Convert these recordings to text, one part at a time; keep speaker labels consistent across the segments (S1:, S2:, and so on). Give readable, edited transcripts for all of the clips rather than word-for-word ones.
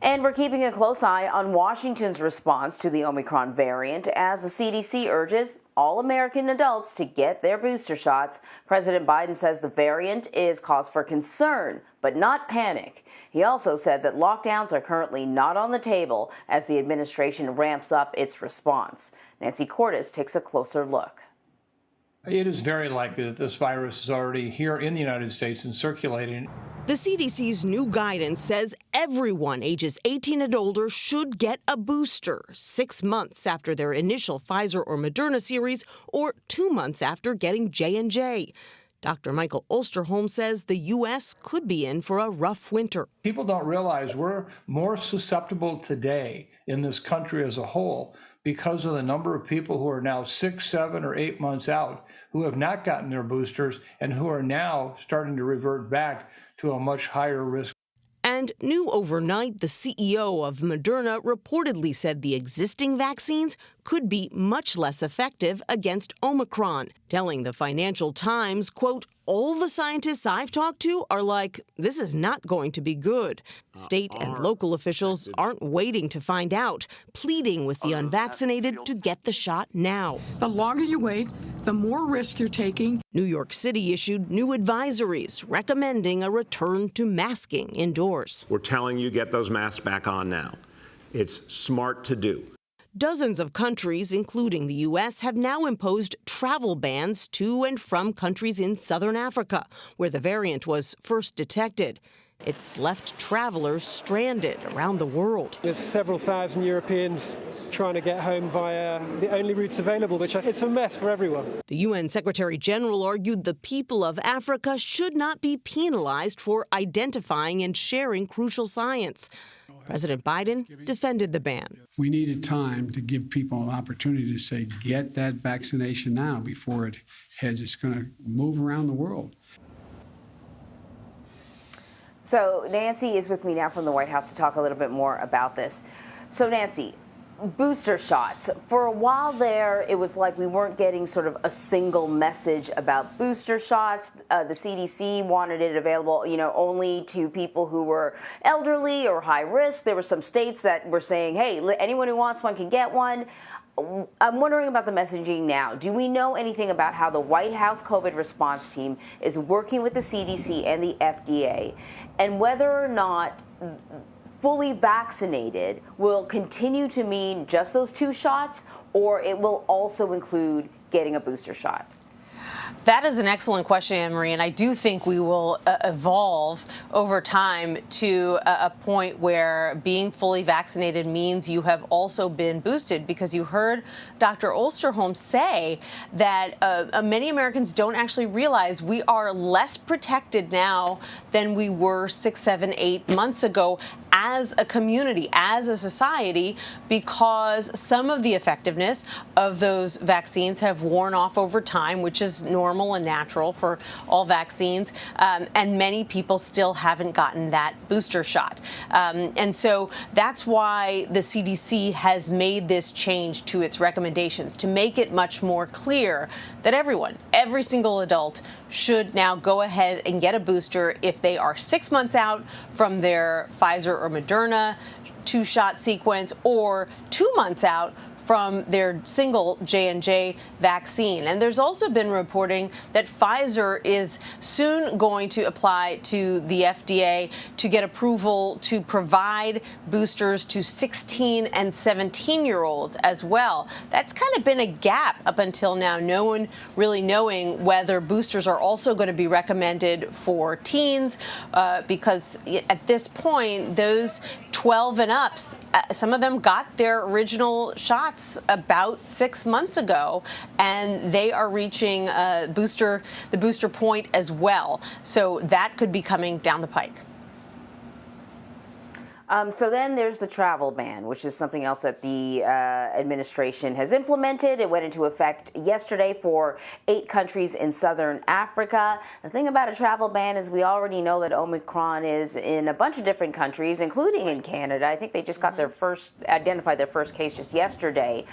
S1: And we're keeping a close eye on Washington's response to the Omicron variant as the CDC urges all American adults to get their booster shots. President Biden says the variant is cause for concern, but not panic. He also said that lockdowns are currently not on the table as the administration ramps up its response. Nancy Cordes takes a closer look.
S2: It is very likely that this virus is already here in the United States and circulating.
S3: The CDC's new guidance says everyone ages 18 and older should get a booster 6 months after their initial Pfizer or Moderna series or 2 months after getting J&J. Dr. Michael Osterholm says the U.S. could be in for a rough winter.
S2: People don't realize we're more susceptible today in this country as a whole because of the number of people who are now 6, 7, or 8 months out who have not gotten their boosters and who are now starting to revert back to a much higher risk.
S3: And new overnight, the CEO of Moderna reportedly said the existing vaccines could be much less effective against Omicron, telling the Financial Times, quote, "All the scientists I've talked to are like, this is not going to be good." State and local officials aren't waiting to find out, pleading with the unvaccinated to get the shot now.
S4: The longer you wait, the more risk you're taking.
S3: New York City issued new advisories recommending a return to masking indoors.
S5: We're telling you, get those masks back on now. It's smart to do.
S3: Dozens of countries, including the U.S., have now imposed travel bans to and from countries in southern Africa, where the variant was first detected. It's left travelers stranded around the world.
S6: There's several thousand Europeans trying to get home via the only routes available, which it's a mess for everyone.
S3: The UN Secretary General argued the people of Africa should not be penalized for identifying and sharing crucial science. President Biden defended the ban.
S7: We needed time to give people an opportunity to say, get that vaccination now before it heads. It's going to move around the world.
S1: So Nancy is with me now from the White House to talk a little bit more about this. So Nancy, booster shots. For a while there, it was like we weren't getting sort of a single message about booster shots. The CDC wanted it available, only to people who were elderly or high risk. There were some states that were saying, hey, anyone who wants one can get one. I'm wondering about the messaging now. Do we know anything about how the White House COVID response team is working with the CDC and the FDA, and whether or not fully vaccinated will continue to mean just those 2 shots, or it will also include getting a booster shot?
S8: That is an excellent question, Anne-Marie, and I do think we will evolve over time to a point where being fully vaccinated means you have also been boosted, because you heard Dr. Osterholm say that many Americans don't actually realize we are less protected now than we were 6, 7, 8 months ago as a community, as a society, because some of the effectiveness of those vaccines have worn off over time, which is normal and natural for all vaccines, and many people still haven't gotten that booster shot. And so that's why the CDC has made this change to its recommendations, to make it much more clear that everyone, every single adult, should now go ahead and get a booster if they are 6 months out from their Pfizer or Moderna 2-shot sequence, or 2 months out from their single J&J vaccine. And there's also been reporting that Pfizer is soon going to apply to the FDA to get approval to provide boosters to 16 and 17-year-olds as well. That's kind of been a gap up until now, no one really knowing whether boosters are also going to be recommended for teens, because at this point, those 12 and ups, some of them got their original shots about 6 months ago, and they are reaching the booster point as well. So that could be coming down the pike.
S1: So then there's the travel ban, which is something else that the administration has implemented. It went into effect yesterday for 8 countries in southern Africa. The thing about a travel ban is we already know that Omicron is in a bunch of different countries, including in Canada. I think they just got identified their first case just yesterday.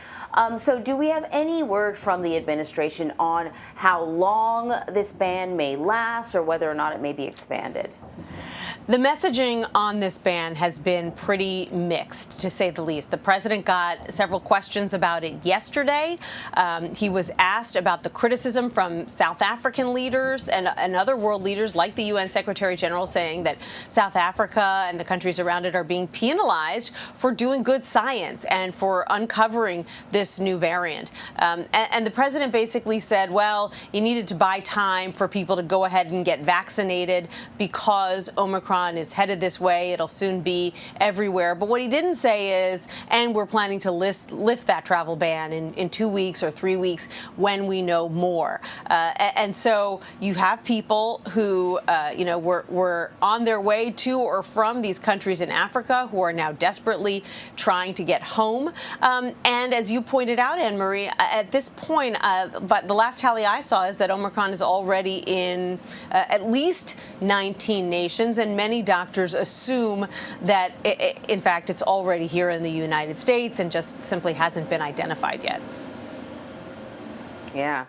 S1: So do we have any word from the administration on how long this ban may last, or whether or not it may be expanded?
S8: The messaging on this ban has been pretty mixed, to say the least. The president got several questions about it yesterday. He was asked about the criticism from South African leaders and other world leaders like the UN Secretary General, saying that South Africa and the countries around it are being penalized for doing good science and for uncovering this new variant. And the president basically said, well, you needed to buy time for people to go ahead and get vaccinated because Omicron is headed this way. It'll soon be everywhere. But what he didn't say is, and we're planning to lift that travel ban in 2 weeks or 3 weeks when we know more. And so you have people who, were on their way to or from these countries in Africa who are now desperately trying to get home. And as you pointed out, Anne-Marie, at this point, but the last tally I saw is that Omicron is already in at least 19 nations, and many doctors assume that, in fact, it's already here in the United States and just simply hasn't been identified yet.
S1: Yeah.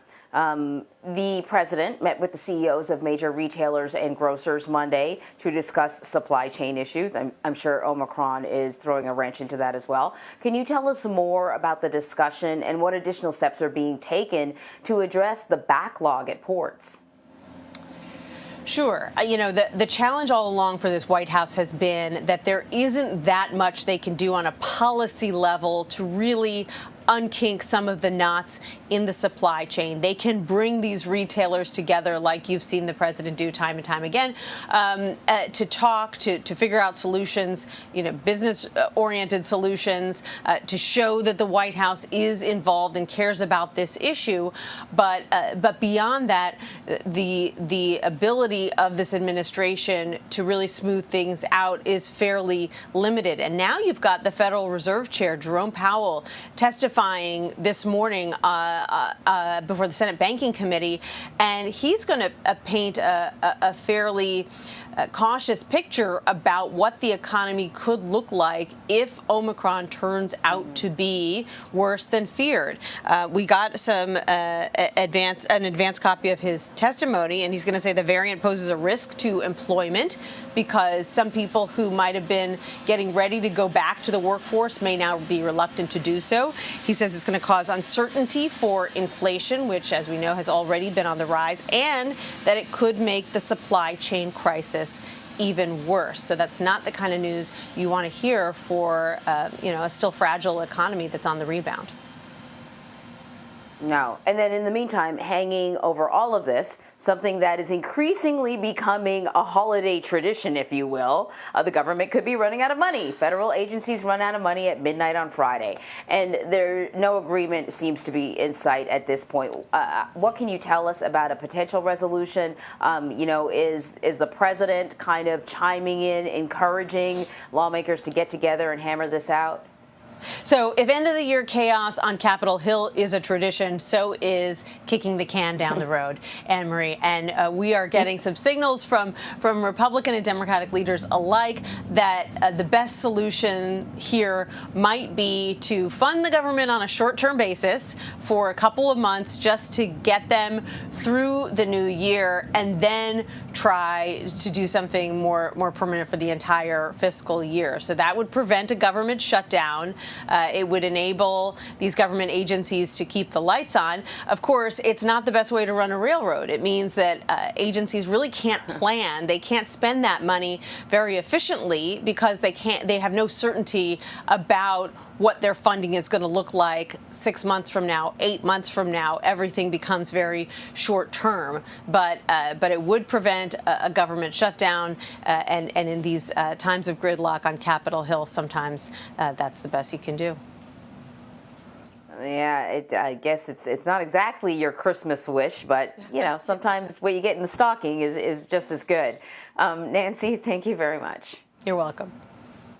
S1: The president met with the CEOs of major retailers and grocers Monday to discuss supply chain issues. I'm sure Omicron is throwing a wrench into that as well. Can you tell us more about the discussion and what additional steps are being taken to address the backlog at ports?
S8: Sure. The challenge all along for this White House has been that there isn't that much they can do on a policy level to really unkink some of the knots in the supply chain. They can bring these retailers together, like you've seen the president do time and time again, to talk, to figure out solutions, business-oriented solutions, to show that the White House is involved and cares about this issue. But beyond that, the ability of this administration to really smooth things out is fairly limited. And now you've got the Federal Reserve Chair, Jerome Powell, testifying this morning before the Senate Banking Committee, and he's going to paint a fairly cautious picture about what the economy could look like if Omicron turns out to be worse than feared. We got some advance copy of his testimony, and he's going to say the variant poses a risk to employment because some people who might have been getting ready to go back to the workforce may now be reluctant to do so. He says it's going to cause uncertainty for inflation, which, as we know, has already been on the rise, and that it could make the supply chain crisis even worse. So that's not the kind of news you want to hear for, a still fragile economy that's on the rebound.
S1: No. And then in the meantime, hanging over all of this, something that is increasingly becoming a holiday tradition, if you will, the government could be running out of money. Federal agencies run out of money at midnight on Friday, and no agreement seems to be in sight at this point. What can you tell us about a potential resolution? Is the president kind of chiming in, encouraging lawmakers to get together and hammer this out?
S8: So if end of the year chaos on Capitol Hill is a tradition, so is kicking the can down the road, Anne-Marie. And we are getting some signals from Republican and Democratic leaders alike that the best solution here might be to fund the government on a short-term basis for a couple of months just to get them through the new year, and then try to do something more permanent for the entire fiscal year. So that would prevent a government shutdown. It would enable these government agencies to keep the lights on. Of course, it's not the best way to run a railroad. It means that agencies really can't plan. They can't spend that money very efficiently because they have no certainty about what their funding is going to look like 6 months from now, 8 months from now. Everything becomes very short term. But it would prevent a government shutdown. And in these times of gridlock on Capitol Hill, sometimes that's the best you can do.
S1: Yeah, I guess it's not exactly your Christmas wish, but sometimes what you get in the stocking is just as good. Nancy, thank you very much.
S8: You're welcome.